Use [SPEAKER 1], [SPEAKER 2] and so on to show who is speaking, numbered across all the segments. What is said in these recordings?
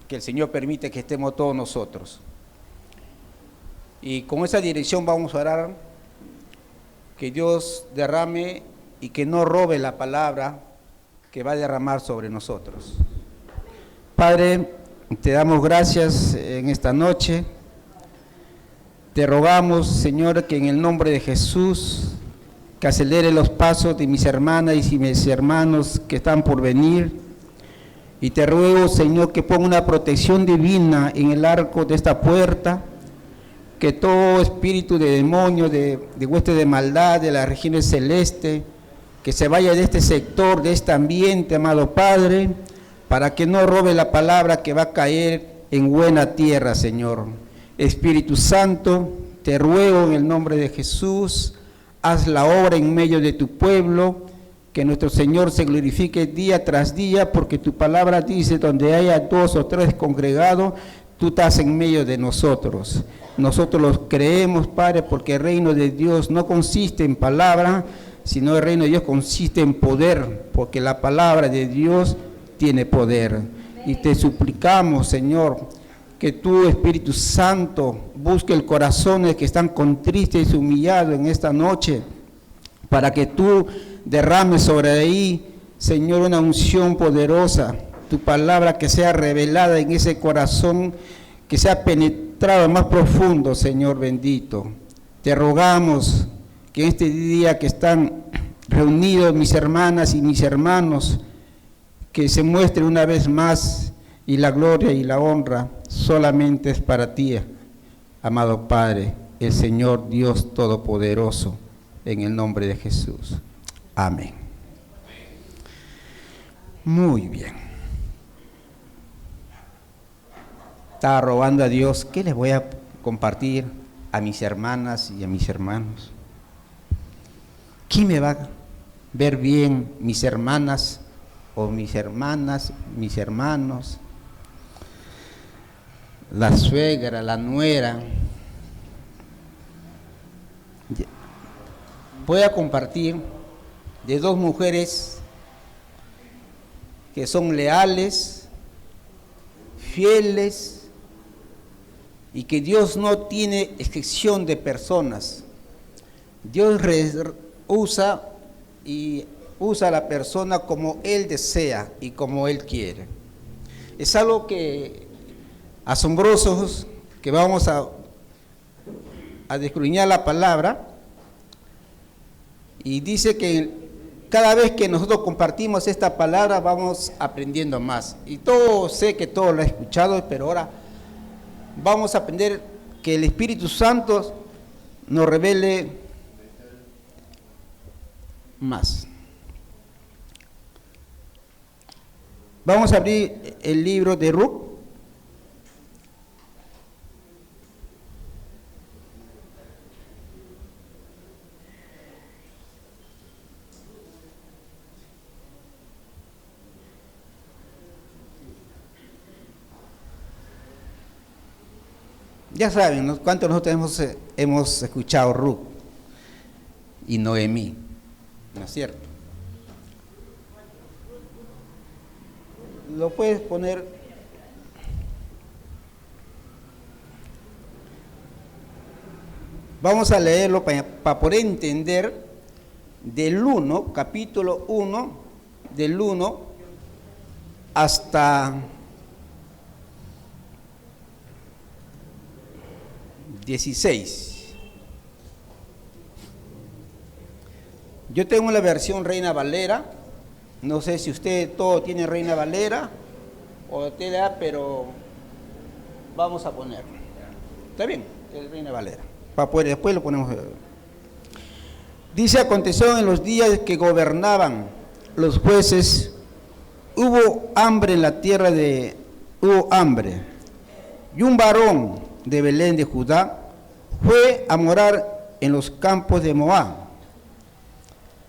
[SPEAKER 1] que el Señor permite que estemos todos nosotros. Y con esa dirección vamos a orar, que Dios derrame y que no robe la palabra que va a derramar sobre nosotros. Padre, te damos gracias en esta noche. Te rogamos, Señor, que en el nombre de Jesús, que acelere los pasos de mis hermanas y mis hermanos que están por venir. Y te ruego, Señor, que ponga una protección divina en el arco de esta puerta, que todo espíritu de demonio, de hueste de maldad, de las regiones celestes, que se vaya de este sector, de este ambiente, amado Padre, para que no robe la palabra que va a caer en buena tierra, Señor. Espíritu Santo, te ruego en el nombre de Jesús, haz la obra en medio de tu pueblo, que nuestro Señor se glorifique día tras día, porque tu palabra dice, donde haya 2 o 3 congregados, tú estás en medio de nosotros. Nosotros los creemos, Padre, porque el reino de Dios no consiste en palabra, sino el reino de Dios consiste en poder, porque la palabra de Dios tiene poder. Y te suplicamos, Señor, que tú, Espíritu Santo, busque el corazón de que están contristes y humillados en esta noche, para que tú derrames sobre ahí, Señor, una unción poderosa, tu palabra que sea revelada en ese corazón, que sea penetrado más profundo, Señor bendito. Te rogamos que en este día que están reunidos mis hermanas y mis hermanos, que se muestre una vez más, y la gloria y la honra solamente es para ti, amado Padre, el Señor Dios Todopoderoso, en el nombre de Jesús. Amén. Muy bien. Estaba rogando a Dios, ¿qué les voy a compartir a mis hermanas y a mis hermanos? ¿Quién me va a ver bien, mis hermanas o mis hermanas, mis hermanos? La suegra, la nuera. Voy a compartir de 2 mujeres que son leales, fieles, y que Dios no tiene excepción de personas. Dios usa a la persona como Él desea y como Él quiere. Es algo que asombrosos, que vamos a descruñar la palabra, y dice que cada vez que nosotros compartimos esta palabra vamos aprendiendo más, y sé que todo lo he escuchado, pero ahora vamos a aprender que el Espíritu Santo nos revele más. Vamos a abrir el libro de Ruth. Ya saben, ¿no?, cuántos nosotros hemos escuchado Ruth y Noemí, ¿no es cierto? Lo puedes poner. Vamos a leerlo para poder entender del 1, capítulo 1, del 1 hasta 16. Yo tengo la versión Reina Valera. No sé si usted todo tiene Reina Valera o TDA, pero vamos a ponerlo. ¿Está bien? El Reina Valera. Para poder, después lo ponemos. Dice: aconteció en los días que gobernaban los jueces, hubo hambre en la tierra hubo hambre, y un varón de Belén de Judá fue a morar en los campos de Moab.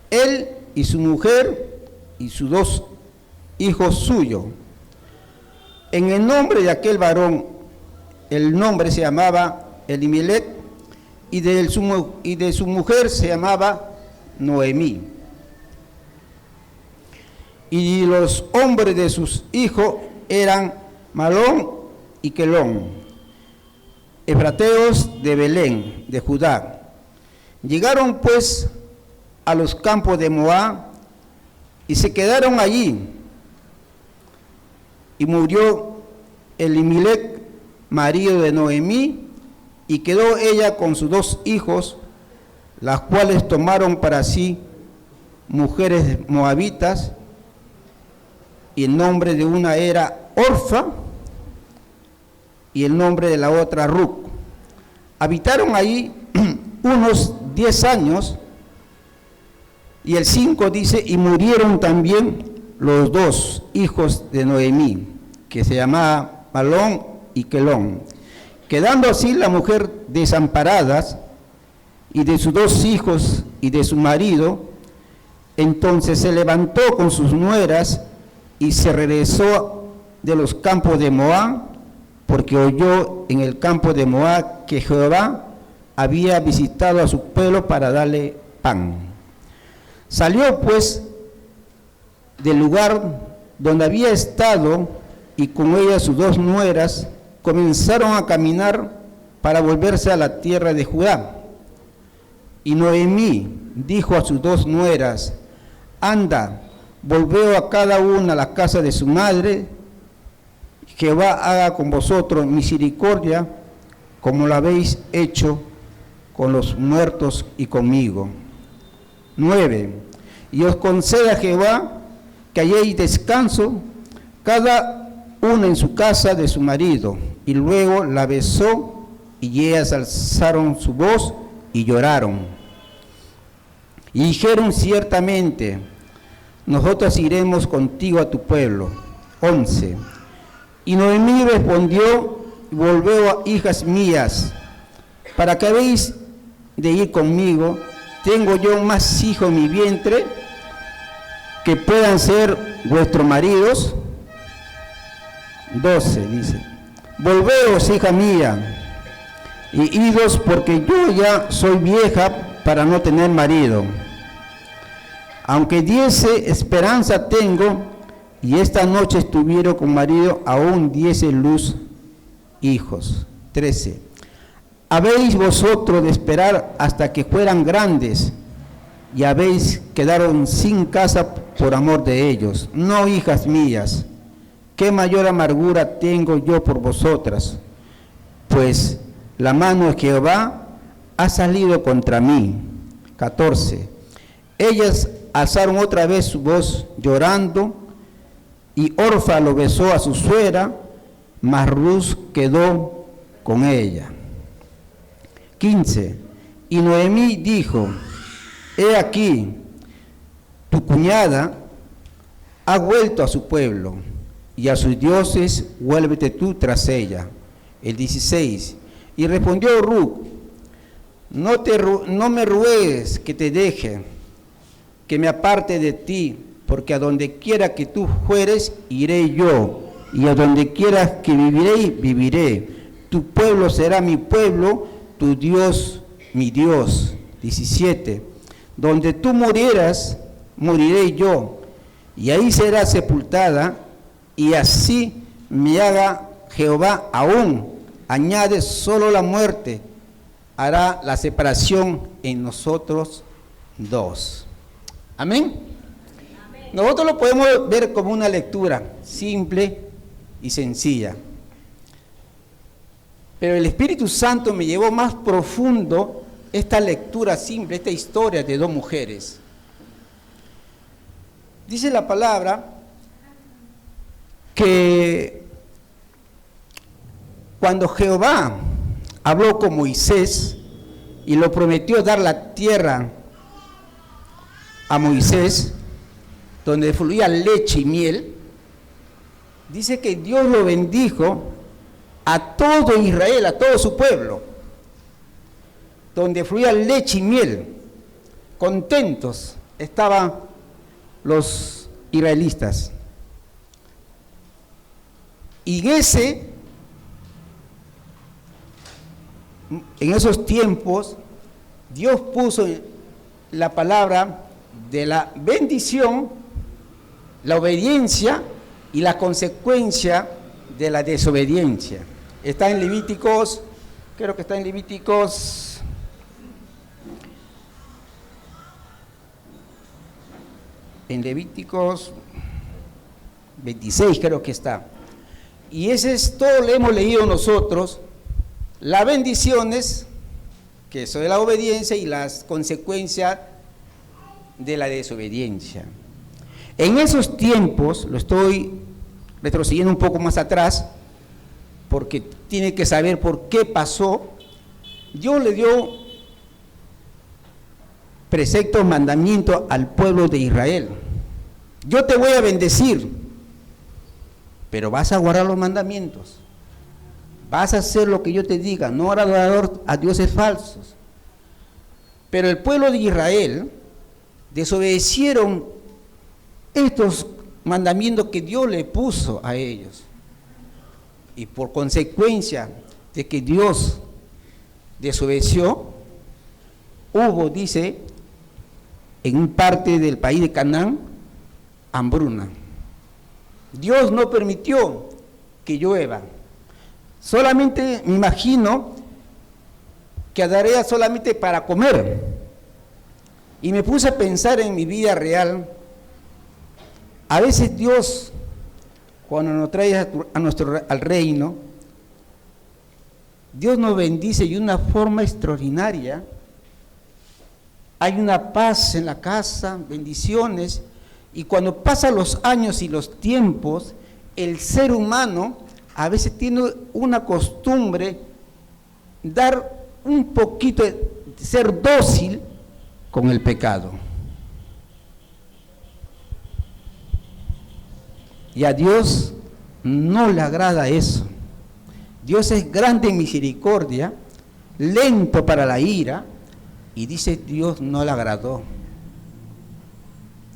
[SPEAKER 1] Él y su mujer y sus 2 hijos suyos. En el nombre de aquel varón, el nombre se llamaba Elimelech, y de su mujer se llamaba Noemí. Y los hombres de sus hijos eran Malón y Quelón, efrateos de Belén, de Judá. Llegaron pues a los campos de Moab y se quedaron allí. Y murió Elimelec, marido de Noemí, y quedó ella con sus 2 hijos, las cuales tomaron para sí mujeres moabitas, y el nombre de una era Orfa, y el nombre de la otra Ruc. Habitaron ahí unos 10 años, y el 5 dice, y murieron también los 2 hijos de Noemí, que se llamaban Malón y Quelón, quedando así la mujer desamparadas, y de sus 2 hijos y de su marido. Entonces se levantó con sus nueras y se regresó de los campos de Moab, porque oyó en el campo de Moab que Jehová había visitado a su pueblo para darle pan. Salió pues del lugar donde había estado, y con ella sus 2 nueras comenzaron a caminar para volverse a la tierra de Judá. Y Noemí dijo a sus 2 nueras: anda, volveo a cada una a la casa de su madre. Jehová haga con vosotros misericordia, como lo habéis hecho con los muertos y conmigo. 9. Y os conceda Jehová que halléis descanso, cada una en su casa de su marido. Y luego la besó, y ellas alzaron su voz y lloraron. Y dijeron: ciertamente, nosotros iremos contigo a tu pueblo. 11. Y Noemí respondió: volveo, hijas mías, ¿para qué habéis de ir conmigo? ¿Tengo yo más hijos en mi vientre que puedan ser vuestros maridos? 12 dice: volveos, hija mía, y idos, porque yo ya soy vieja para no tener marido. Aunque diese esperanza tengo, y esta noche estuvieron con marido, aún diese luz hijos. 13. Habéis vosotros de esperar hasta que fueran grandes, y habéis quedaron sin casa por amor de ellos. No, hijas mías, qué mayor amargura tengo yo por vosotras, pues la mano de Jehová ha salido contra mí. 14. Ellas alzaron otra vez su voz llorando, y Orfa lo besó a su suegra, mas Ruth quedó con ella. 15. Y Noemí dijo: he aquí, tu cuñada ha vuelto a su pueblo, y a sus dioses vuélvete tú tras ella. El 16. Y respondió Ruth: no me ruegues que te deje, que me aparte de ti, porque a donde quiera que tú fueres, iré yo, y a donde quieras que viviré, viviré. Tu pueblo será mi pueblo, tu Dios mi Dios. 17. Donde tú murieras, moriré yo, y ahí será sepultada, y así me haga Jehová aún. Añade, solo la muerte hará la separación en nosotros 2. Amén. Nosotros lo podemos ver como una lectura simple y sencilla, pero el Espíritu Santo me llevó más profundo esta lectura simple, esta historia de 2 mujeres. Dice la palabra que cuando Jehová habló con Moisés y lo prometió dar la tierra a Moisés, donde fluía leche y miel, dice que Dios lo bendijo a todo Israel, a todo su pueblo, donde fluía leche y miel. Contentos estaban los israelitas. Y en esos tiempos, Dios puso la palabra de la bendición, la obediencia y la consecuencia de la desobediencia. Está en Levíticos, creo que está en Levíticos 26 creo que está. Y ese es todo, lo hemos leído nosotros, las bendiciones, que son de la obediencia, y las consecuencias de la desobediencia. En esos tiempos, lo estoy retrocediendo un poco más atrás, porque tiene que saber por qué pasó. Dios le dio preceptos, mandamientos al pueblo de Israel. Yo te voy a bendecir, pero vas a guardar los mandamientos. Vas a hacer lo que yo te diga, no adorador a dioses falsos. Pero el pueblo de Israel desobedecieron estos mandamientos que Dios le puso a ellos. Y por consecuencia de que Dios desobedeció, hubo, dice, en parte del país de Canaán, hambruna. Dios no permitió que llueva. Solamente me imagino que daría solamente para comer. Y me puse a pensar en mi vida real. A veces Dios, cuando nos trae al reino, Dios nos bendice de una forma extraordinaria. Hay una paz en la casa, bendiciones, y cuando pasan los años y los tiempos, el ser humano a veces tiene una costumbre dar un poquito, ser dócil con el pecado. Y a Dios no le agrada eso. Dios es grande en misericordia, lento para la ira, y dice Dios no le agradó.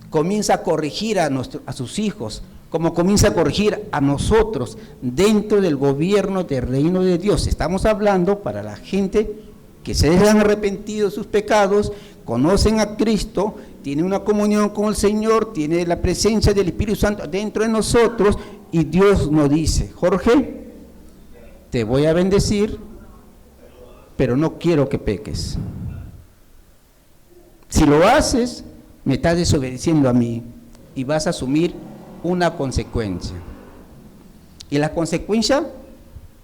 [SPEAKER 1] Comienza a corregir a sus hijos, como comienza a corregir a nosotros dentro del gobierno del reino de Dios. Estamos hablando para la gente que se han arrepentido de sus pecados, conocen a Cristo, tienen una comunión con el Señor, tiene la presencia del Espíritu Santo dentro de nosotros, y Dios nos dice: Jorge, te voy a bendecir, pero no quiero que peques. Si lo haces, me estás desobedeciendo a mí y vas a asumir una consecuencia. Y la consecuencia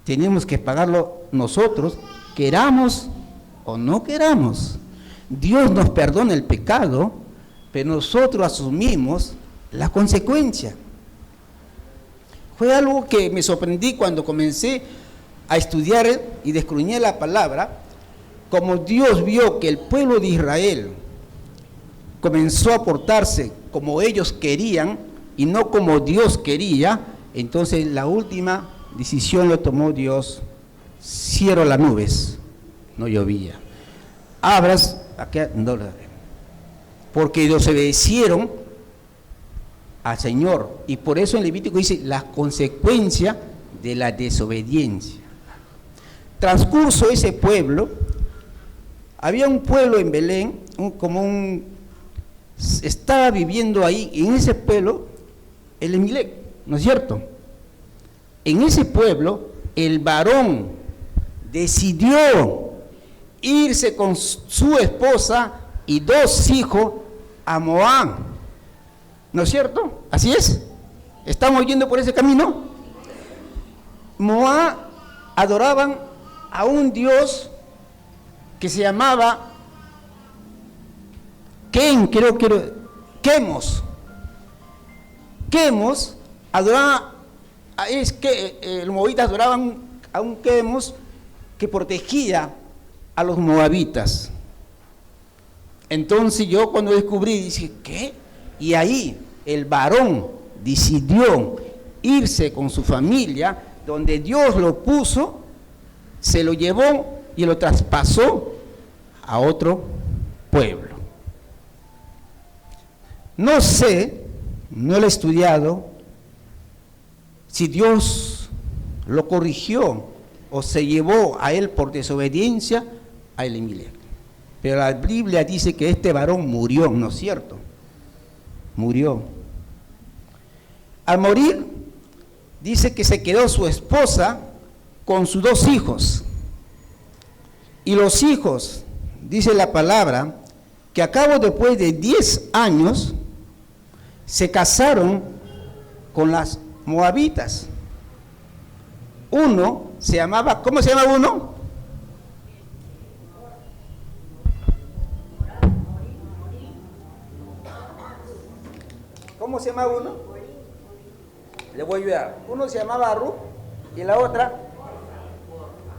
[SPEAKER 1] tenemos que pagarlo nosotros, queramos o no queramos. Dios nos perdona el pecado, pero nosotros asumimos la consecuencia. Fue algo que me sorprendí cuando comencé a estudiar y descruñar la palabra, como Dios vio que el pueblo de Israel comenzó a portarse como ellos querían y no como Dios quería. Entonces la última decisión lo tomó Dios: cierro las nubes, no llovía, abras, no, porque desobedecieron al Señor. Y por eso en Levítico dice las consecuencias de la desobediencia. Transcurso ese pueblo, había un pueblo en Belén, estaba viviendo ahí, en ese pueblo, Elimelec, ¿no es cierto? En ese pueblo, el varón decidió irse con su esposa y 2 hijos a Moab, ¿no es cierto? ¿Así es? ¿Estamos yendo por ese camino? Moab adoraban a un dios que se llamaba Quemos. Quemos adoraba, es que los moabitas adoraban a un Quemos que protegía a los moabitas. Entonces yo cuando descubrí, dije, ¿qué? Y ahí el varón decidió irse con su familia, donde Dios lo puso, se lo llevó y lo traspasó a otro pueblo. No sé, no lo he estudiado, si Dios lo corrigió o se llevó a él por desobediencia a Elimelec. Pero la Biblia dice que este varón murió, ¿no es cierto? Murió. Al morir, dice que se quedó su esposa con sus 2 hijos. Y los hijos, dice la palabra, que a cabo después de 10 años, se casaron con las moabitas. Uno se llamaba, ¿cómo se llama uno? ¿Cómo se llama uno? Le voy a ayudar. Uno se llamaba Ruth y la otra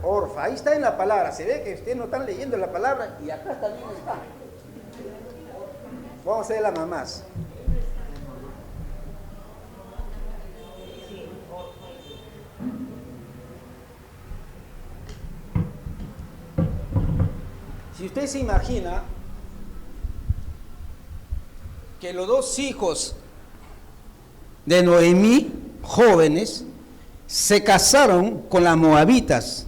[SPEAKER 1] Orfa. Ahí está en la palabra. Se ve que ustedes no están leyendo la palabra y acá también está. Vamos a ver las mamás. Si usted se imagina que los 2 hijos de Noemí, jóvenes, se casaron con las moabitas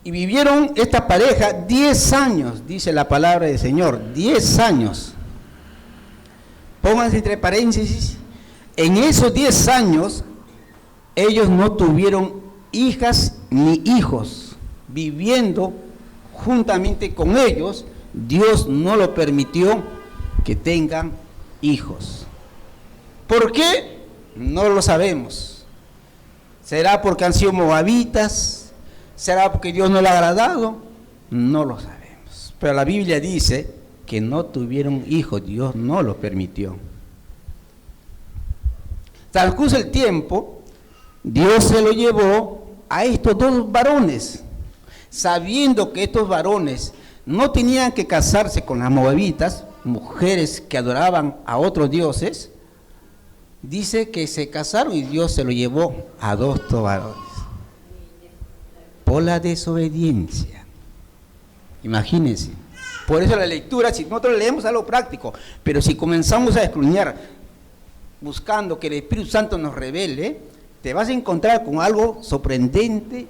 [SPEAKER 1] y vivieron esta pareja 10 años, dice la palabra del Señor, 10 años. Pónganse entre paréntesis, en esos 10 años ellos no tuvieron hijas ni hijos. Viviendo juntamente con ellos, Dios no lo permitió que tengan hijos. ¿Por qué? No lo sabemos. ¿Será porque han sido moabitas? ¿Será porque Dios no le ha agradado? No lo sabemos. Pero la Biblia dice que no tuvieron hijos, Dios no lo permitió. Transcurso el tiempo, Dios se lo llevó a estos 2 varones, sabiendo que estos varones no tenían que casarse con las moabitas, mujeres que adoraban a otros dioses. Dice que se casaron y Dios se lo llevó a 2 varones por la desobediencia. Imagínense. Por eso la lectura, si nosotros leemos algo práctico, pero si comenzamos a escudriñar buscando que el Espíritu Santo nos revele, te vas a encontrar con algo sorprendente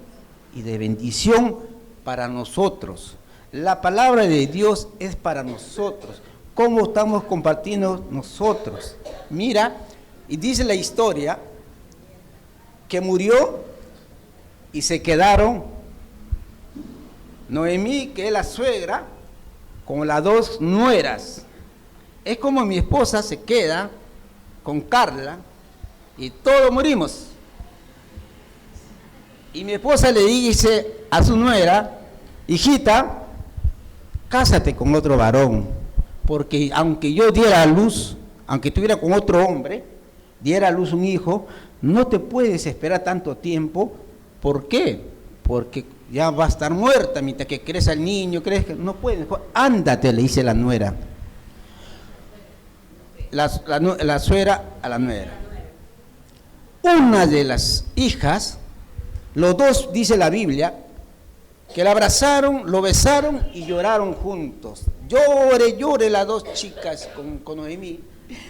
[SPEAKER 1] y de bendición para nosotros. La palabra de Dios es para nosotros. ¿Cómo estamos compartiendo nosotros? Mira, y dice la historia que murió y se quedaron Noemí, que es la suegra, con las 2 nueras. Es como mi esposa se queda con Carla y todos morimos. Y mi esposa le dice a su nuera: hijita, cásate con otro varón, porque aunque yo diera a luz, aunque estuviera con otro hombre, diera a luz un hijo, no te puedes esperar tanto tiempo. ¿Por qué? Porque ya va a estar muerta mientras que crece el niño, crece, no puedes. Ándate, le dice la nuera. La suegra a la nuera. Una de las hijas, los 2, dice la Biblia, que la abrazaron, lo besaron y lloraron juntos. Llore las 2 chicas con Noemí.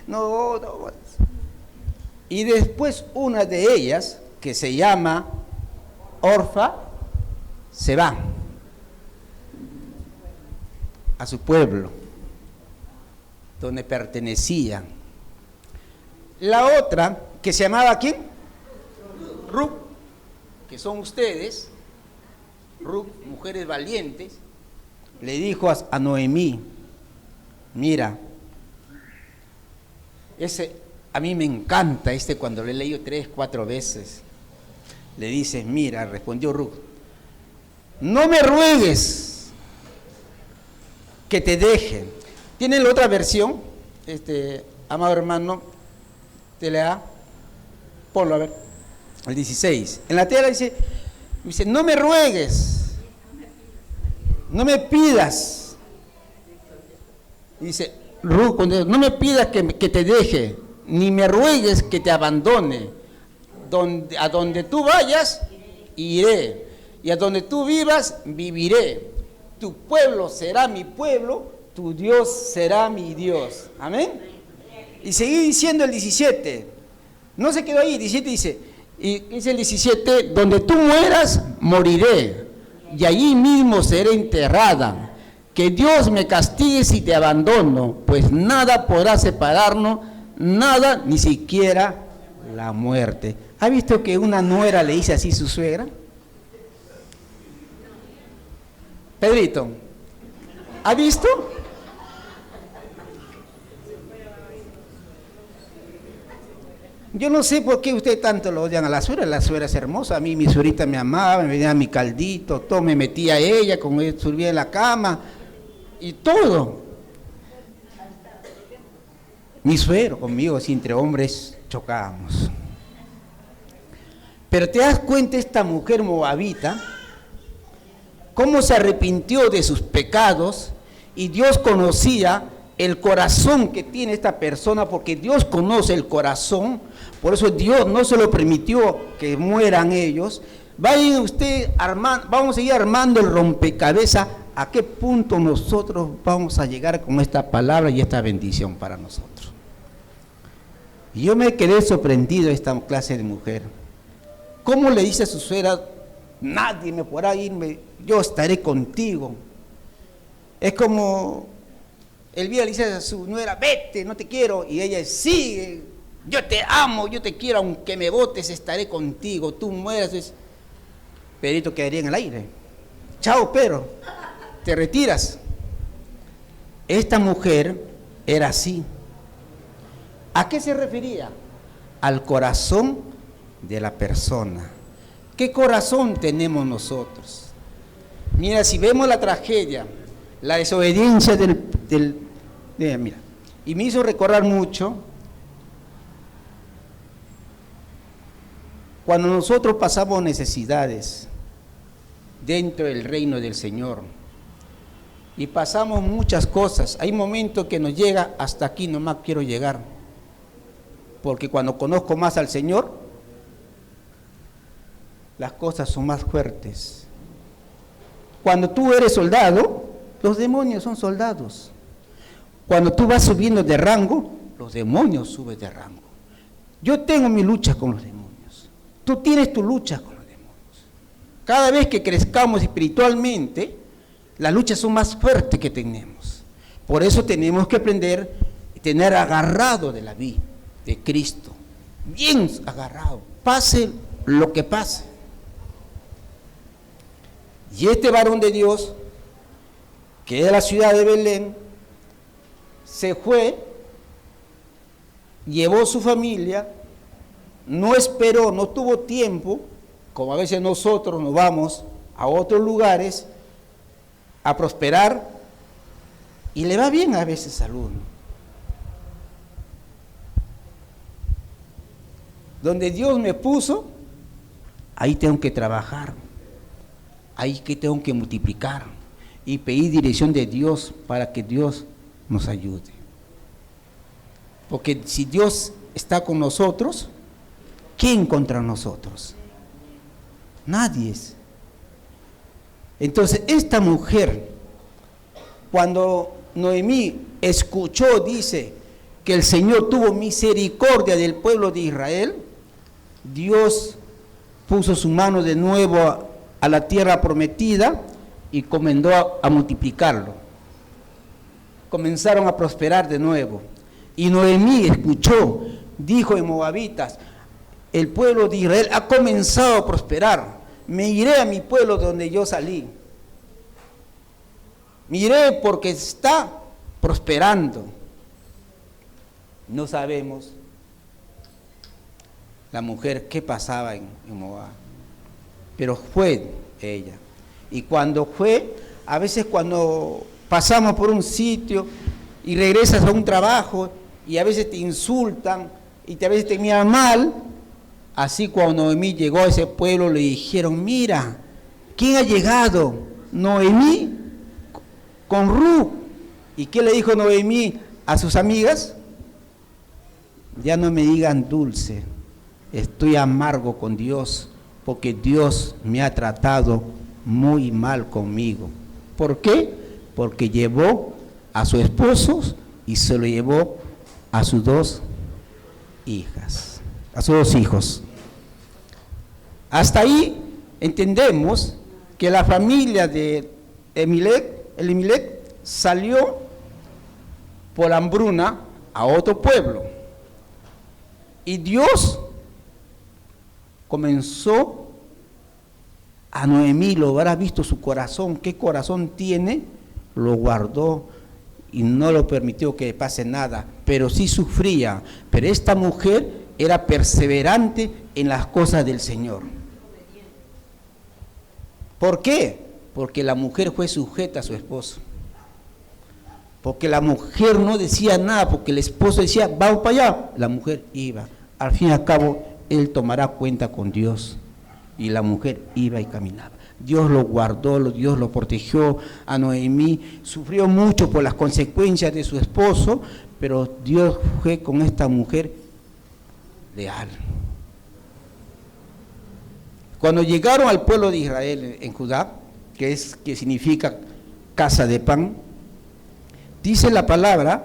[SPEAKER 1] No. Y después una de ellas, que se llama Orfa, se va a su pueblo, donde pertenecía. La otra, que se llamaba ¿quién? Ruth, que son ustedes, Ruth, mujeres valientes, le dijo a Noemí: mira, a mí me encanta cuando lo he leído 3, 4 veces. Le dice: mira, respondió Ruth, no me ruegues que te deje. ¿Tienen la otra versión? Amado hermano, te lea, ponlo a ver, el 16. En la tela dice, no me ruegues, no me pidas. Dice Ruth, no me pidas que te deje, ni me ruegues que te abandone. A donde tú vayas, iré, y a donde tú vivas, viviré. Tu pueblo será mi pueblo, tu Dios será mi Dios. Amén. Y seguí diciendo el 17. No se quedó ahí, 17 dice, y dice el 17, donde tú mueras, moriré, y allí mismo seré enterrada. Que Dios me castigue si te abandono, pues nada podrá separarnos, nada, ni siquiera la muerte. ¿Ha visto que una nuera le dice así a su suegra? Pedrito, ¿ha visto? Yo no sé por qué usted tanto lo odian a la suegra es hermosa, a mí mi suegrita me amaba, me venía mi caldito, todo me metía a ella, con ella subía en la cama y todo. Mi suegro conmigo, si entre hombres chocábamos. Pero te das cuenta esta mujer moabita, cómo se arrepintió de sus pecados y Dios conocía el corazón que tiene esta persona, porque Dios conoce el corazón, por eso Dios no se lo permitió que mueran ellos. Vayan usted armando, vamos a seguir armando el rompecabezas, a qué punto nosotros vamos a llegar con esta palabra y esta bendición para nosotros. Y yo me quedé sorprendido de esta clase de mujer. ¿Cómo le dice a su suegra, nadie me podrá irme, yo estaré contigo? Es como el día le dice a su nuera, vete, no te quiero, y ella sigue, yo te amo, yo te quiero, aunque me botes estaré contigo, tú mueras. Pedrito quedaría en el aire. Chao, Pedro, te retiras. Esta mujer era así. ¿A qué se refería? Al corazón de la persona. ¿Qué corazón tenemos nosotros? Mira, si vemos la tragedia, la desobediencia mira, y me hizo recordar mucho cuando nosotros pasamos necesidades dentro del reino del Señor y pasamos muchas cosas. Hay momentos que nos llega hasta aquí, nomás quiero llegar, porque cuando conozco más al Señor, las cosas son más fuertes. Cuando tú eres soldado, los demonios son soldados. Cuando tú vas subiendo de rango, los demonios suben de rango. Yo tengo mi lucha con los demonios. Tú tienes tu lucha con los demonios. Cada vez que crezcamos espiritualmente, las luchas son más fuertes que tenemos. Por eso tenemos que aprender y tener agarrado de la vida de Cristo. Bien agarrado, pase lo que pase. Y este varón de Dios, que es de la ciudad de Belén, se fue, llevó su familia, no esperó, no tuvo tiempo, como a veces nosotros nos vamos a otros lugares a prosperar, y le va bien a veces al uno. Donde Dios me puso, ahí tengo que trabajar, ahí que tengo que multiplicar y pedir dirección de Dios para que Dios nos ayude. Porque si Dios está con nosotros, ¿quién contra nosotros? Nadie es. Entonces esta mujer, cuando Noemí escuchó, dice, que el Señor tuvo misericordia del pueblo de Israel, Dios puso su mano de nuevo a la tierra prometida y comenzó a multiplicarlo. Comenzaron a prosperar de nuevo. Y Noemí escuchó, dijo en Moabitas, el pueblo de Israel ha comenzado a prosperar. Me iré a mi pueblo donde yo salí. Me iré porque está prosperando. No sabemos la mujer qué pasaba en Moab, pero fue ella. Y cuando fue, a veces cuando pasamos por un sitio y regresas a un trabajo y a veces te insultan y a veces te miran mal, así cuando Noemí llegó a ese pueblo le dijeron, mira, ¿quién ha llegado? Noemí con Ruth. ¿Y qué le dijo Noemí a sus amigas? Ya no me digan dulce, estoy amargo con Dios, porque Dios me ha tratado muy mal conmigo. ¿Por qué? Porque llevó a su esposo y se lo llevó a sus dos hijas, a sus dos hijos. Hasta ahí entendemos que la familia de Elimelech salió por hambruna a otro pueblo. Y Dios comenzó a Noemí, lo habrá visto su corazón, qué corazón tiene, lo guardó y no lo permitió que pase nada, pero sí sufría. Pero esta mujer era perseverante en las cosas del Señor. ¿Por qué? Porque la mujer fue sujeta a su esposo. Porque la mujer no decía nada, porque el esposo decía, vamos para allá, la mujer iba. Al fin y al cabo, él tomará cuenta con Dios. Y la mujer iba y caminaba. Dios lo guardó, Dios lo protegió a Noemí. Sufrió mucho por las consecuencias de su esposo, pero Dios fue con esta mujer leal. Cuando llegaron al pueblo de Israel en Judá, que significa casa de pan, dice la palabra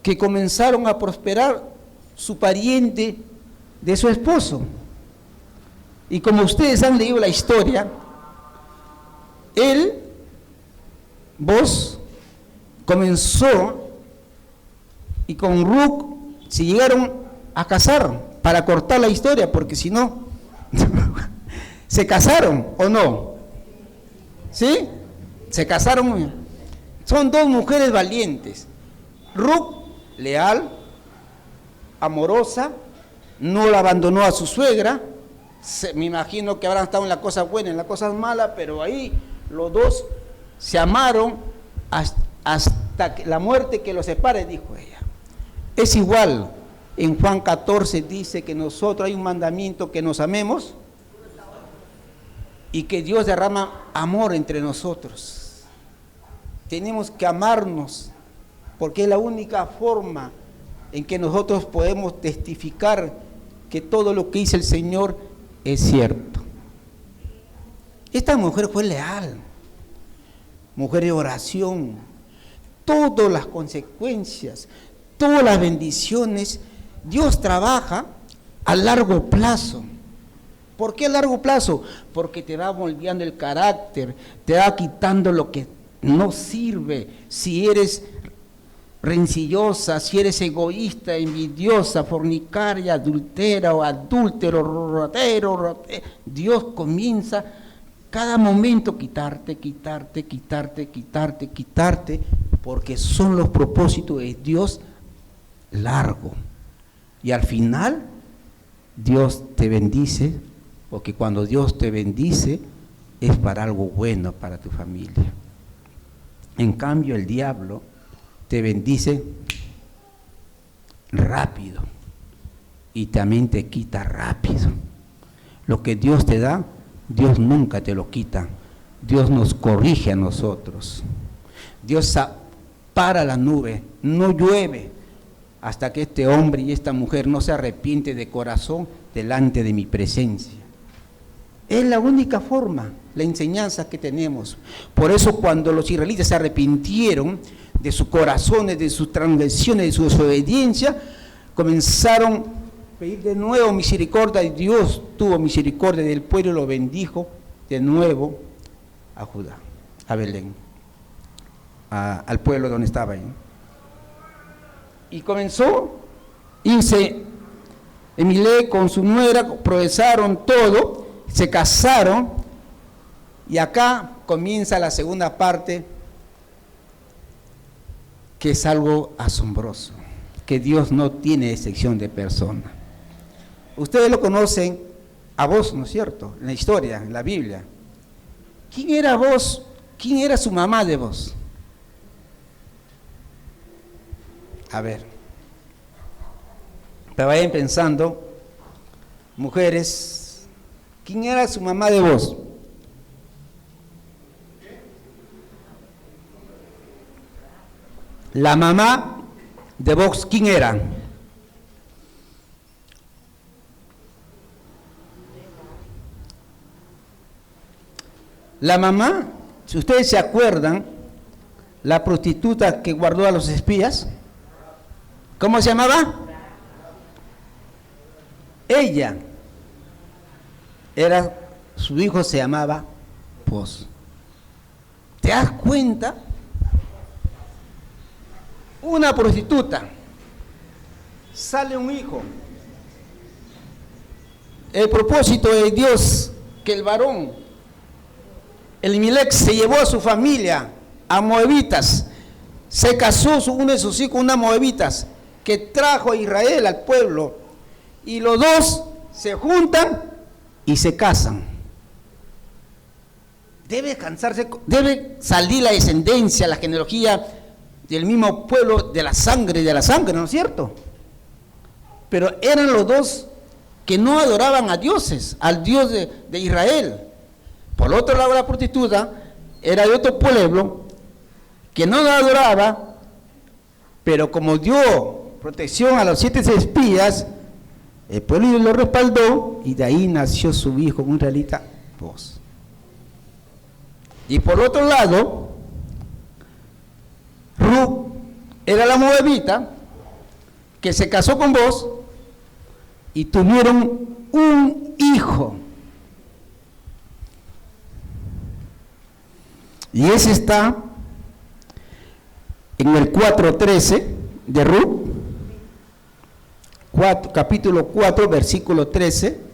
[SPEAKER 1] que comenzaron a prosperar su pariente de su esposo. Y como ustedes han leído la historia, Boz comenzó y con Ruth se llegaron a casar para cortar la historia, porque si no, ¿se casaron o no? ¿Sí? Se casaron. Son dos mujeres valientes. Ruth, leal, amorosa, no la abandonó a su suegra. Me imagino que habrán estado en las cosas buenas, en las cosas malas, pero ahí los dos se amaron hasta la muerte que los separe, dijo ella. Es igual, en Juan 14 dice que nosotros hay un mandamiento, que nos amemos y que Dios derrama amor entre nosotros. Tenemos que amarnos, porque es la única forma en que nosotros podemos testificar que todo lo que dice el Señor es cierto. Esta mujer fue leal, mujer de oración. Todas las consecuencias, todas las bendiciones, Dios trabaja a largo plazo. ¿Por qué a largo plazo? Porque te va moldeando el carácter, te va quitando lo que no sirve. Si eres rencillosa, si eres egoísta, envidiosa, fornicaria, adultera o adúltero, ratero, Dios comienza cada momento quitarte, porque son los propósitos de Dios largo. Y al final, Dios te bendice, porque cuando Dios te bendice, es para algo bueno para tu familia. En cambio, el diablo te bendice rápido y también te quita rápido. Lo que Dios te da, Dios nunca te lo quita. Dios nos corrige a nosotros. Dios para la nube, no llueve hasta que este hombre y esta mujer no se arrepiente de corazón delante de mi presencia. Es la única forma, la enseñanza que tenemos. Por eso cuando los israelitas se arrepintieron de sus corazones, de sus transgresiones, de su desobediencia, comenzaron a pedir de nuevo misericordia, y Dios tuvo misericordia del pueblo y lo bendijo de nuevo a Judá, a Belén, al pueblo donde estaba ahí. Y comenzó a irse Emilé con su nuera, progresaron todo, se casaron, y acá comienza la segunda parte, que es algo asombroso, que Dios no tiene excepción de persona. Ustedes lo conocen a Boz, ¿no es cierto?, en la historia, en la Biblia. ¿Quién era Boz? ¿Quién era su mamá de Boz? A ver, pero vayan pensando, mujeres, ¿quién era su mamá de Boz? La mamá de Boz, ¿quién era? La mamá, si ustedes se acuerdan, la prostituta que guardó a los espías, ¿cómo se llamaba? Ella, su hijo se llamaba Boz. ¿Te das cuenta? Una prostituta, sale un hijo, el propósito de Dios que el varón, Elimelech, se llevó a su familia a moabitas, se casó uno de sus hijos con unas moabitas, que trajo a Israel al pueblo, y los dos se juntan y se casan. Debe salir la descendencia, la genealogía del mismo pueblo, de la sangre, ¿no es cierto? Pero eran los dos que no adoraban a dioses, al Dios de Israel. Por otro lado, la prostituta era de otro pueblo que no lo adoraba, pero como dio protección a los 7 espías, el pueblo lo respaldó y de ahí nació su hijo, un israelita, Boz. Y por otro lado, Ruth era la moabita que se casó con Boz y tuvieron un hijo. Y ese está en el 4:13 de Ruth, capítulo 4, versículo 13.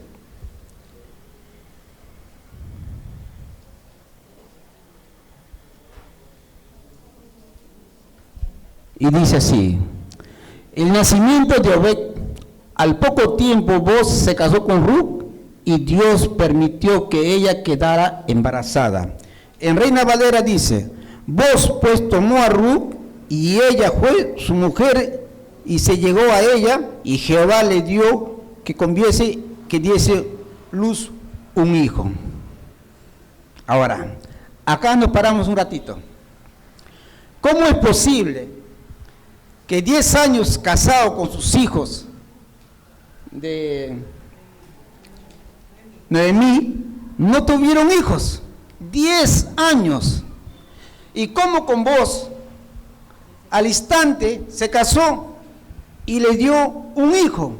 [SPEAKER 1] Y dice así: el nacimiento de Obed, al poco tiempo Boz se casó con Ruth y Dios permitió que ella quedara embarazada. En Reina Valera dice: Boz pues tomó a Ruth y ella fue su mujer y se llegó a ella y Jehová le dio que diese luz un hijo. Ahora, acá nos paramos un ratito. ¿Cómo es posible que 10 años casado con sus hijos de Noemí no tuvieron hijos? 10 años. ¿Y cómo con Boz al instante se casó y le dio un hijo?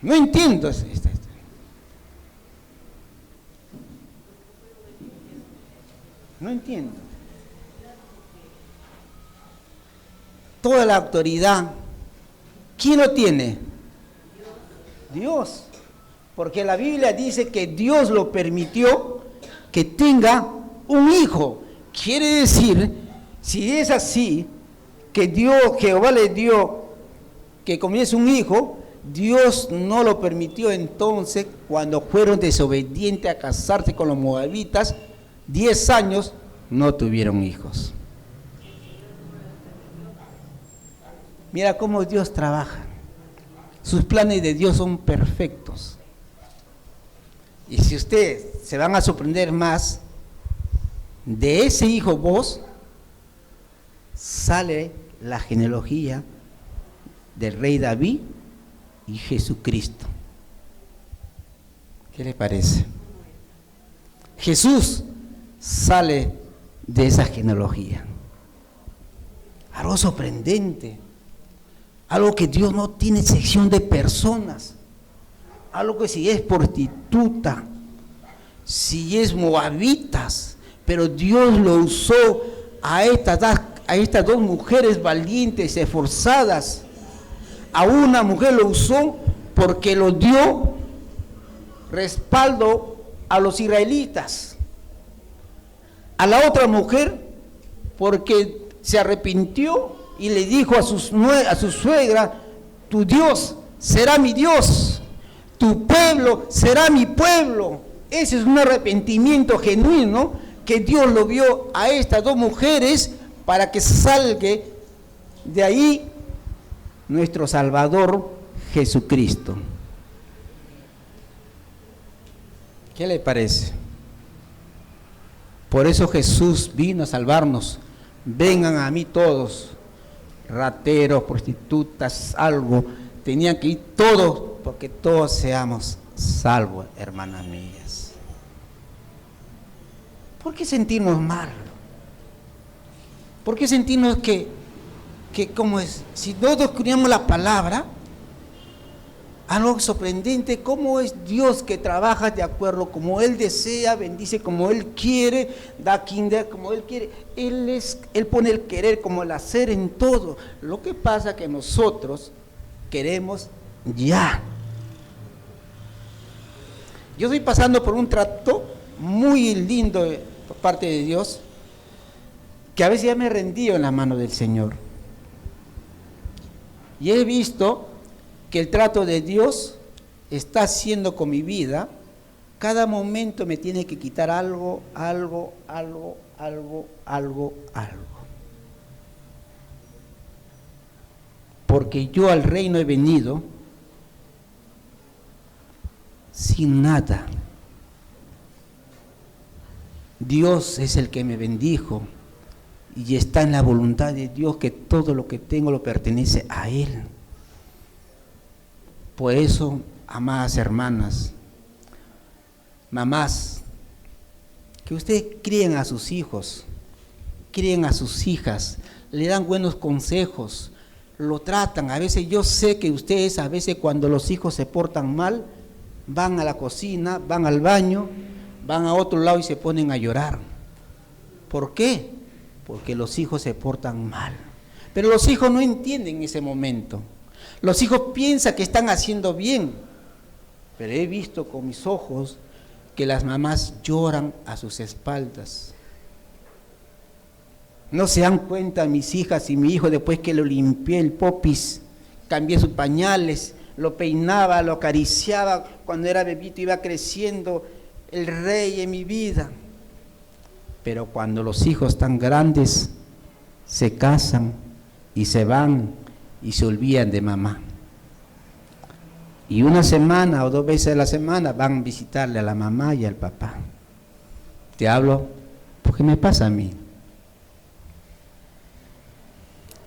[SPEAKER 1] No entiendo esto. No entiendo. Toda la autoridad, ¿quién lo tiene? Dios. Porque la Biblia dice que Dios lo permitió que tenga un hijo. Quiere decir, si es así, que Jehová le dio que comience un hijo, Dios no lo permitió entonces cuando fueron desobedientes a casarse con los moabitas, 10 años no tuvieron hijos. Mira cómo Dios trabaja. Sus planes de Dios son perfectos. Y si ustedes se van a sorprender más, de ese hijo Boz sale la genealogía del rey David y Jesucristo. ¿Qué les parece? Jesús sale de esa genealogía. Algo sorprendente. Algo que Dios no tiene sección de personas. Algo que si es prostituta, si es moabitas, pero Dios lo usó a estas dos mujeres valientes, esforzadas. A una mujer lo usó porque lo dio respaldo a los israelitas. A la otra mujer porque se arrepintió y le dijo a su suegra: tu Dios será mi Dios, tu pueblo será mi pueblo. Ese es un arrepentimiento genuino que Dios lo vio a estas dos mujeres para que salga de ahí nuestro Salvador Jesucristo. ¿Qué le parece? Por eso Jesús vino a salvarnos. Vengan a mí todos, rateros, prostitutas, algo, tenían que ir todos, porque todos seamos salvos, hermanas mías. ¿Por qué sentirnos mal? ¿Por qué sentirnos que cómo es? Si no descubrimos la palabra, algo sorprendente, cómo es Dios que trabaja de acuerdo como Él desea, bendice como Él quiere, da como Él quiere. Él pone el querer como el hacer en todo. Lo que pasa es que nosotros queremos ya. Yo estoy pasando por un trato muy lindo por parte de Dios, que a veces ya me he rendido en la mano del Señor. Y he visto que el trato de Dios está haciendo con mi vida. Cada momento me tiene que quitar algo. Porque yo al reino he venido sin nada. Dios es el que me bendijo y está en la voluntad de Dios que todo lo que tengo lo pertenece a Él. Por eso, amadas hermanas, mamás, que ustedes críen a sus hijos, críen a sus hijas, le dan buenos consejos, lo tratan. A veces yo sé que ustedes, a veces cuando los hijos se portan mal, van a la cocina, van al baño, van a otro lado y se ponen a llorar. ¿Por qué? Porque los hijos se portan mal. Pero los hijos no entienden ese momento. Los hijos piensan que están haciendo bien. Pero he visto con mis ojos que las mamás lloran a sus espaldas. No se dan cuenta mis hijas y mi hijo, después que lo limpié el popis, cambié sus pañales, lo peinaba, lo acariciaba, cuando era bebito iba creciendo, el rey en mi vida. Pero cuando los hijos están grandes, se casan y se van y se olvidan de mamá. Y una semana o 2 veces a la semana van a visitarle a la mamá y al papá. Te hablo porque me pasa a mí.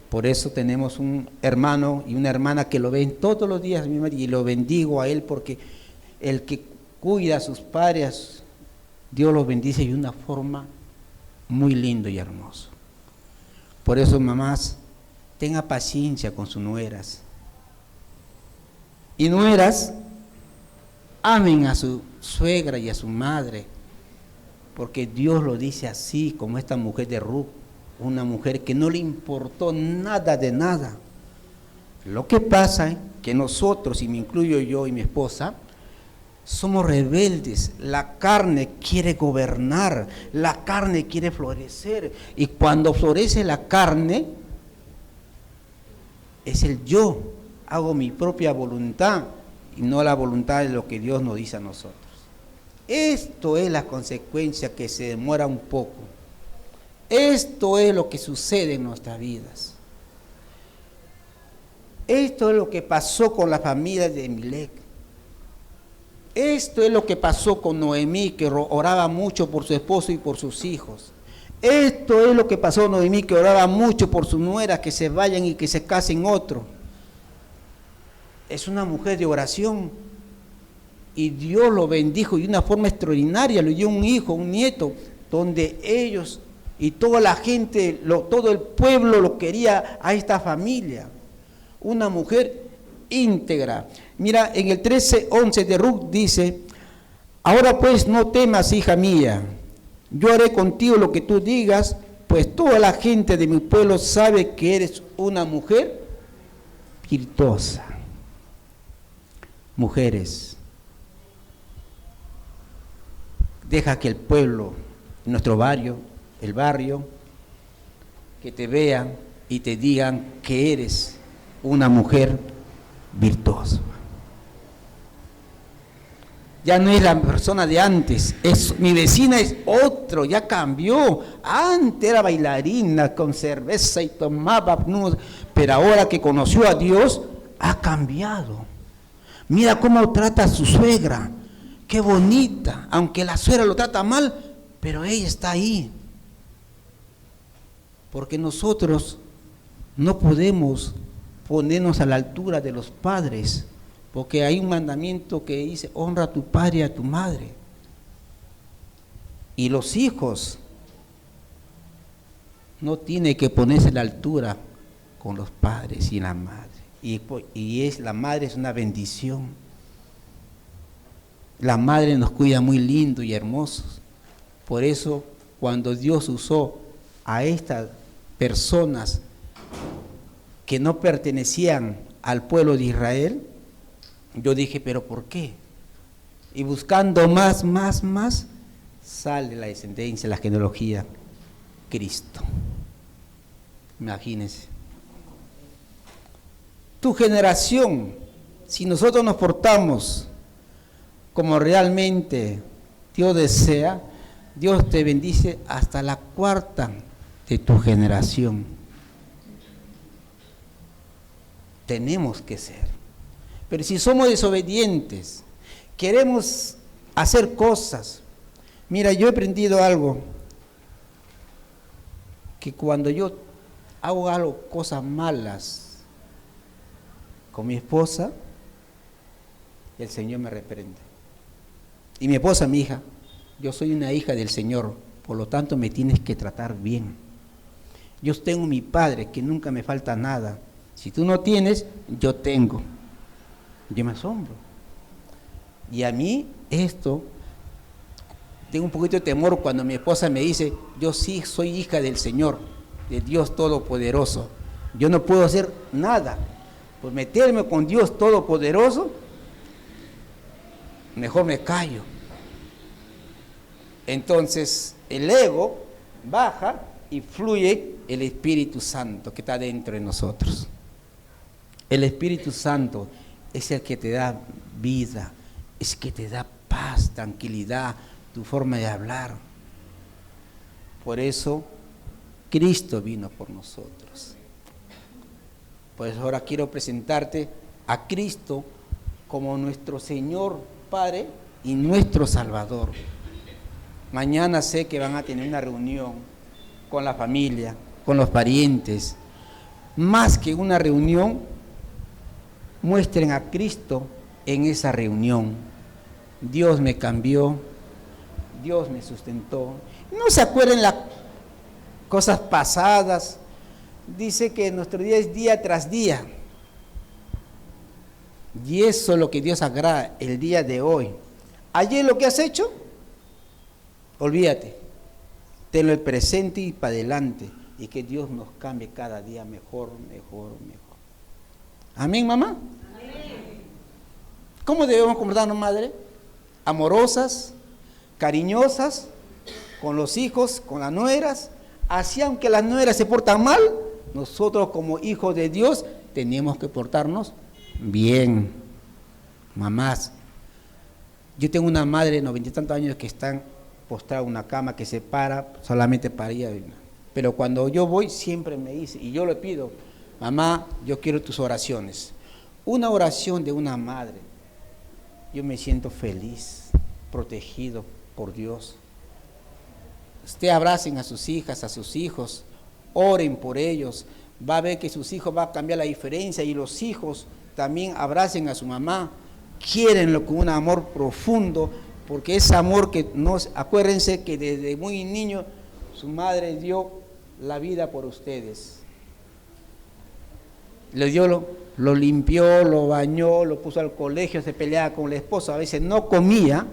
[SPEAKER 1] Por eso tenemos un hermano y una hermana que lo ven todos los días, y lo bendigo a él, porque el que cuida a sus padres, Dios los bendice de una forma muy lindo y hermoso. Por eso, mamás, tenga paciencia con sus nueras. Y nueras, amen a su suegra y a su madre, porque Dios lo dice así, como esta mujer de Ruth, una mujer que no le importó nada de nada. Lo que pasa es que nosotros, y me incluyo yo y mi esposa, somos rebeldes. La carne quiere gobernar, la carne quiere florecer, y cuando florece la carne, es el yo, hago mi propia voluntad y no la voluntad de lo que Dios nos dice a nosotros. Esto es la consecuencia que se demora un poco. Esto es lo que sucede en nuestras vidas. Esto es lo que pasó con la familia de Emelec. Esto es lo que pasó con Noemí, que oraba mucho por su esposo y por sus hijos. Esto es lo que pasó con Noemí, que oraba mucho por sus nueras, que se vayan y que se casen otro. Es una mujer de oración. Y Dios lo bendijo de una forma extraordinaria. Le dio un hijo, un nieto, donde ellos y toda la gente, todo el pueblo lo quería a esta familia. Una mujer íntegra. Mira, en el 13:11 de Ruth dice: ahora pues no temas, hija mía, yo haré contigo lo que tú digas, pues toda la gente de mi pueblo sabe que eres una mujer virtuosa. Mujeres, deja que el pueblo, nuestro barrio, el barrio, que te vean y te digan que eres una mujer virtuosa. Ya no es la persona de antes, mi vecina es otro, ya cambió. Antes era bailarina con cerveza y tomaba, pero ahora que conoció a Dios, ha cambiado. Mira cómo trata a su suegra, qué bonita, aunque la suegra lo trata mal, pero ella está ahí. Porque nosotros no podemos ponernos a la altura de los padres, porque hay un mandamiento que dice: honra a tu padre y a tu madre. Y los hijos no tienen que ponerse a la altura con los padres y la madre. La madre es una bendición. La madre nos cuida muy lindo y hermosos. Por eso, cuando Dios usó a estas personas que no pertenecían al pueblo de Israel, yo dije: ¿pero por qué? Y buscando más, sale la descendencia, la genealogía, Cristo. Imagínense. Tu generación, si nosotros nos portamos como realmente Dios desea, Dios te bendice hasta la cuarta de tu generación. Tenemos que ser. Pero si somos desobedientes, queremos hacer cosas. Mira, yo he aprendido algo, que cuando yo hago cosas malas con mi esposa, el Señor me reprende. Y mi esposa, mi hija, yo soy una hija del Señor, por lo tanto me tienes que tratar bien. Yo tengo mi Padre, que nunca me falta nada. Si tú no tienes, yo tengo. Yo me asombro. Y a mí esto, tengo un poquito de temor cuando mi esposa me dice, yo sí soy hija del Señor, de Dios Todopoderoso. Yo no puedo hacer nada. Por meterme con Dios Todopoderoso, mejor me callo. Entonces el ego baja y fluye el Espíritu Santo que está dentro de nosotros. El Espíritu Santo es el que te da vida, es el que te da paz, tranquilidad, tu forma de hablar. Por eso Cristo vino por nosotros. Pues ahora quiero presentarte a Cristo como nuestro Señor Padre y nuestro Salvador. Mañana sé que van a tener una reunión con la familia, con los parientes. Más que una reunión, muestren a Cristo en esa reunión. Dios me cambió, Dios me sustentó. No se acuerden las cosas pasadas. Dice que nuestro día es día tras día. Y eso es lo que Dios agrada el día de hoy. Ayer lo que has hecho, olvídate. Tenlo el presente y para adelante. Y que Dios nos cambie cada día mejor. Amén, mamá. Amén. ¿Cómo debemos comportarnos, madre? Amorosas, cariñosas, con los hijos, con las nueras. Así, aunque las nueras se portan mal, nosotros como hijos de Dios tenemos que portarnos bien. Mamás, yo tengo una madre de 90 y tantos años que está postrada en una cama, que se para solamente para ella. Pero cuando yo voy siempre me dice, y yo le pido, mamá, yo quiero tus oraciones. Una oración de una madre, yo me siento feliz, protegido por Dios. Usted abracen a sus hijas, a sus hijos, oren por ellos, va a ver que sus hijos van a cambiar la diferencia, y los hijos también abracen a su mamá, quiérenlo con un amor profundo, porque ese amor que nos, acuérdense que desde muy niño su madre dio la vida por ustedes. Le dio, lo limpió, lo bañó, lo puso al colegio, se peleaba con la esposa, a veces no comía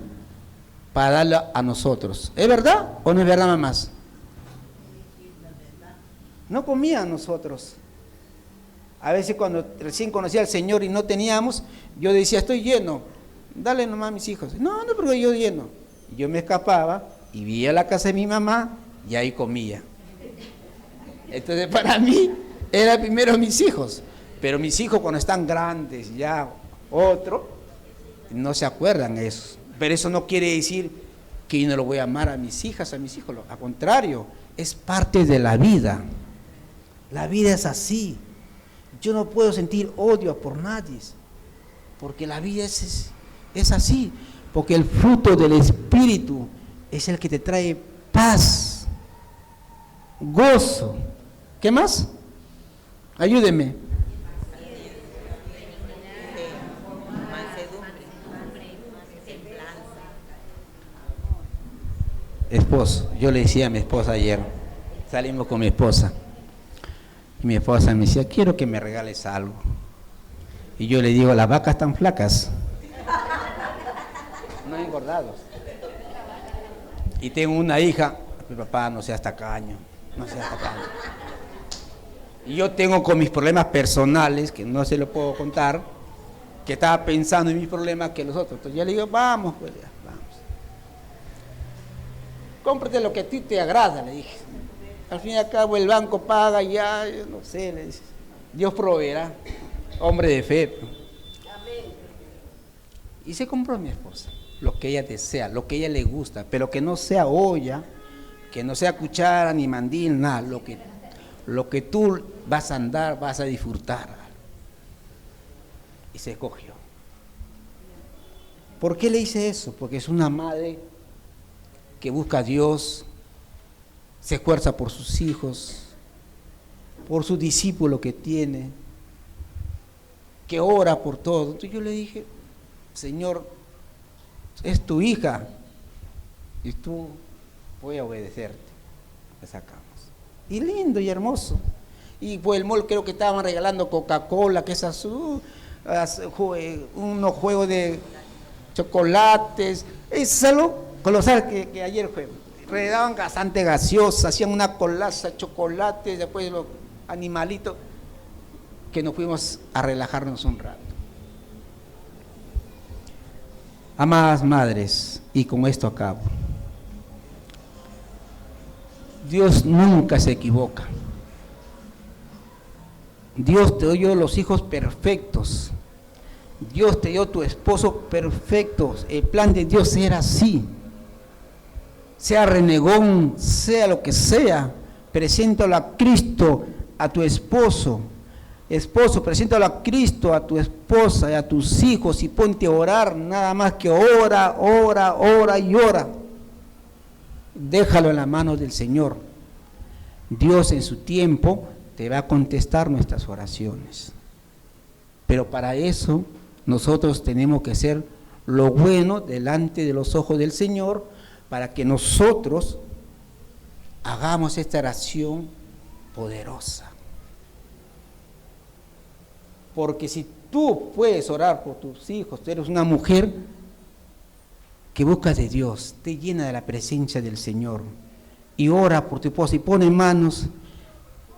[SPEAKER 1] para darle a nosotros. ¿Es verdad o no es verdad, mamás? No comía a nosotros. A veces cuando recién conocía al Señor y no teníamos, yo decía, estoy lleno, dale nomás a mis hijos. No, porque yo lleno. Yo me escapaba y vi a la casa de mi mamá y ahí comía. Entonces para mí era primero mis hijos, pero mis hijos cuando están grandes ya otro, no se acuerdan eso. Pero eso no quiere decir que yo no lo voy a amar a mis hijas, a mis hijos. Al contrario, es parte de la vida. La vida es así. Yo no puedo sentir odio por nadie, porque la vida es así. Porque el fruto del Espíritu es el que te trae paz, gozo. ¿Qué más? Ayúdeme. Esposo, yo le decía a mi esposa ayer, salimos con mi esposa, y mi esposa me decía, quiero que me regales algo. Y yo le digo, las vacas están flacas, no engordados. Y tengo una hija, mi papá, no seas tacaño, no seas tacaño. Y yo tengo con mis problemas personales, que no se lo puedo contar, que estaba pensando en mis problemas que los otros. Entonces yo le digo, vamos, pues ya, vamos. Cómprate lo que a ti te agrada, le dije. Al fin y al cabo el banco paga ya, yo no sé, le dice. Dios proveerá. Hombre de fe. Y se compró a mi esposa lo que ella desea, lo que a ella le gusta, pero que no sea olla, que no sea cuchara ni mandil, nada, lo que tú vas a andar, vas a disfrutar. Y se escogió. ¿Por qué le hice eso? Porque es una madre que busca a Dios, se esfuerza por sus hijos, por su discípulo que tiene, que ora por todo. Entonces yo le dije, Señor, es tu hija y tú voy a obedecerte. Le sacamos. Y lindo y hermoso. Y pues el mall creo que estaban regalando Coca-Cola, que es azul, unos juegos de chocolates. Es algo colosal que ayer fue. Regalaban bastante gaseosa, hacían una colaza de chocolate, después los animalitos, que nos fuimos a relajarnos un rato. Amadas madres, y con esto acabo. Dios nunca se equivoca. Dios te dio los hijos perfectos. Dios te dio tu esposo perfecto. El plan de Dios era así. Sea renegón, sea lo que sea, preséntalo a Cristo, a tu esposo. Esposo, preséntalo a Cristo, a tu esposa y a tus hijos y ponte a orar, nada más que ora, ora, ora y ora. Déjalo en la mano del Señor. Dios en su tiempo te va a contestar nuestras oraciones. Pero para eso nosotros tenemos que hacer lo bueno delante de los ojos del Señor, para que nosotros hagamos esta oración poderosa. Porque si tú puedes orar por tus hijos, tú eres una mujer que busca de Dios, te llena de la presencia del Señor y ora por tu esposa y pone manos.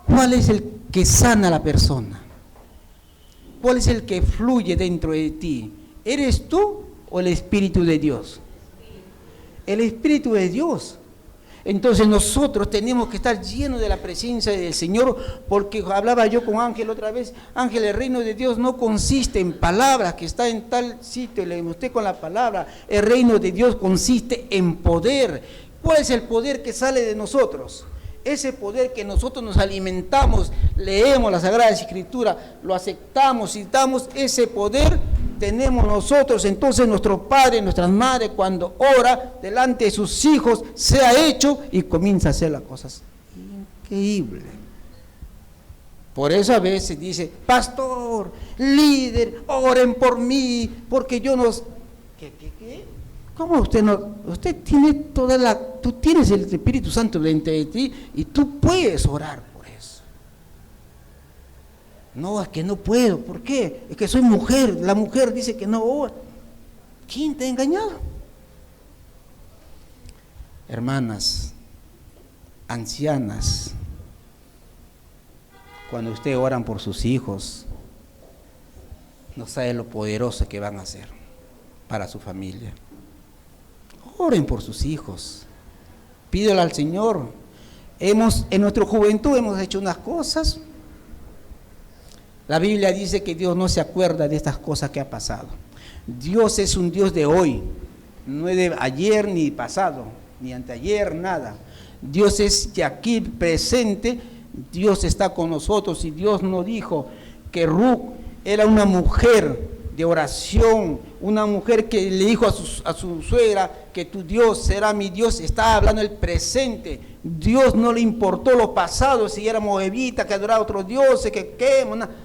[SPEAKER 1] ¿Cuál es el que sana a la persona? ¿Cuál es el que fluye dentro de ti? ¿Eres tú o el Espíritu de Dios? El Espíritu de Dios. Entonces nosotros tenemos que estar llenos de la presencia del Señor, porque hablaba yo con Ángel otra vez. Ángel, el reino de Dios no consiste en palabras, que está en tal sitio, y le mostré con la palabra. El reino de Dios consiste en poder. ¿Cuál es el poder que sale de nosotros? Ese poder que nosotros nos alimentamos, leemos la Sagrada Escritura, lo aceptamos y damos ese poder, tenemos nosotros. Entonces nuestro padre, nuestras madres, cuando ora delante de sus hijos, se ha hecho y comienza a hacer las cosas increíbles. Por eso a veces dice, pastor, líder, oren por mí, porque yo no... ¿Qué? ¿Cómo usted no? Usted tiene tú tienes el Espíritu Santo dentro de ti y tú puedes orar por eso. No, es que no puedo. ¿Por qué? Es que soy mujer. La mujer dice que no ora. ¿Quién te ha engañado? Hermanas, ancianas, cuando ustedes oran por sus hijos, no saben lo poderoso que van a hacer para su familia. Oren por sus hijos, pídele al Señor. En nuestra juventud hemos hecho unas cosas. La Biblia dice que Dios no se acuerda de estas cosas que ha pasado. Dios es un Dios de hoy, no es de ayer ni pasado, ni anteayer, nada. Dios es de aquí presente, Dios está con nosotros, y Dios nos dijo que Ruth era una mujer de oración, una mujer que le dijo a su suegra que tu Dios será mi Dios. Estaba hablando del presente. Dios no le importó lo pasado, si era moabita, que adoraba a otros dioses,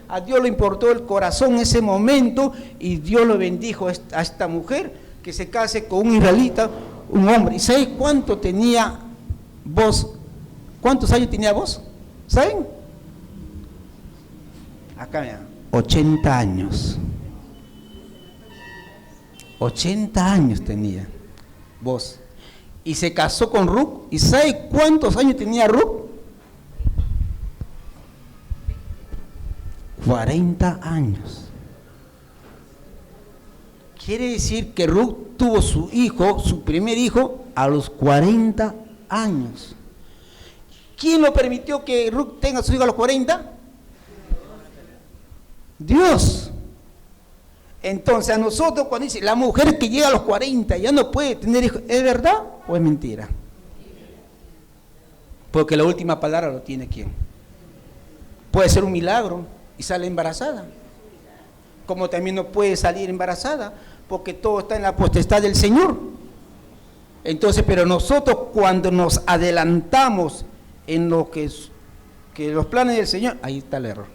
[SPEAKER 1] a Dios le importó el corazón en ese momento, y Dios lo bendijo a esta mujer que se case con un israelita, un hombre. ¿Y sabes cuánto tenía vos? ¿Cuántos años tenía vos? ¿Saben? Acá mira, 80 años. 80 años tenía vos. Y se casó con Ruth. ¿Y sabe cuántos años tenía Ruth? 40 años. Quiere decir que Ruth tuvo su hijo, su primer hijo, a los 40 años. ¿Quién lo permitió que Ruth tenga su hijo a los 40? Dios. Entonces a nosotros cuando dice la mujer que llega a los 40 ya no puede tener hijos, ¿es verdad o es mentira? Porque la última palabra lo tiene ¿quién? Puede ser un milagro y sale embarazada, como también no puede salir embarazada, porque todo está en la potestad del Señor. Entonces, pero nosotros cuando nos adelantamos en lo que los planes del Señor, ahí está el error.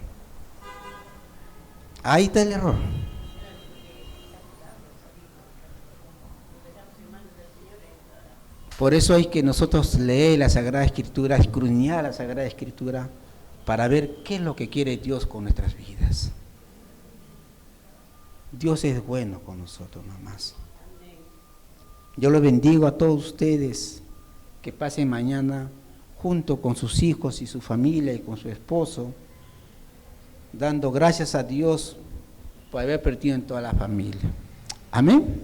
[SPEAKER 1] Ahí está el error. Por eso hay que nosotros leer la Sagrada Escritura, escudriñar la Sagrada Escritura, para ver qué es lo que quiere Dios con nuestras vidas. Dios es bueno con nosotros, mamás. Yo los bendigo a todos ustedes, que pasen mañana junto con sus hijos y su familia y con su esposo, dando gracias a Dios por haber perdido en toda la familia. Amén.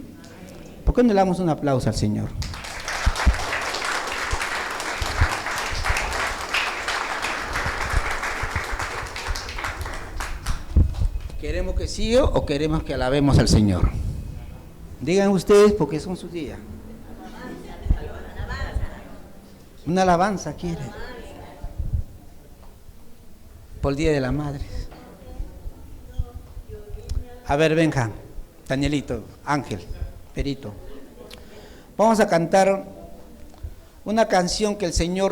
[SPEAKER 1] ¿Por qué no le damos un aplauso al Señor? ¿Queremos que siga o queremos que alabemos al Señor? Digan ustedes porque son sus días. Una alabanza quiere. Por el Día de la Madre. A ver, Benja, Danielito, Ángel, Perito. Vamos a cantar una canción que el Señor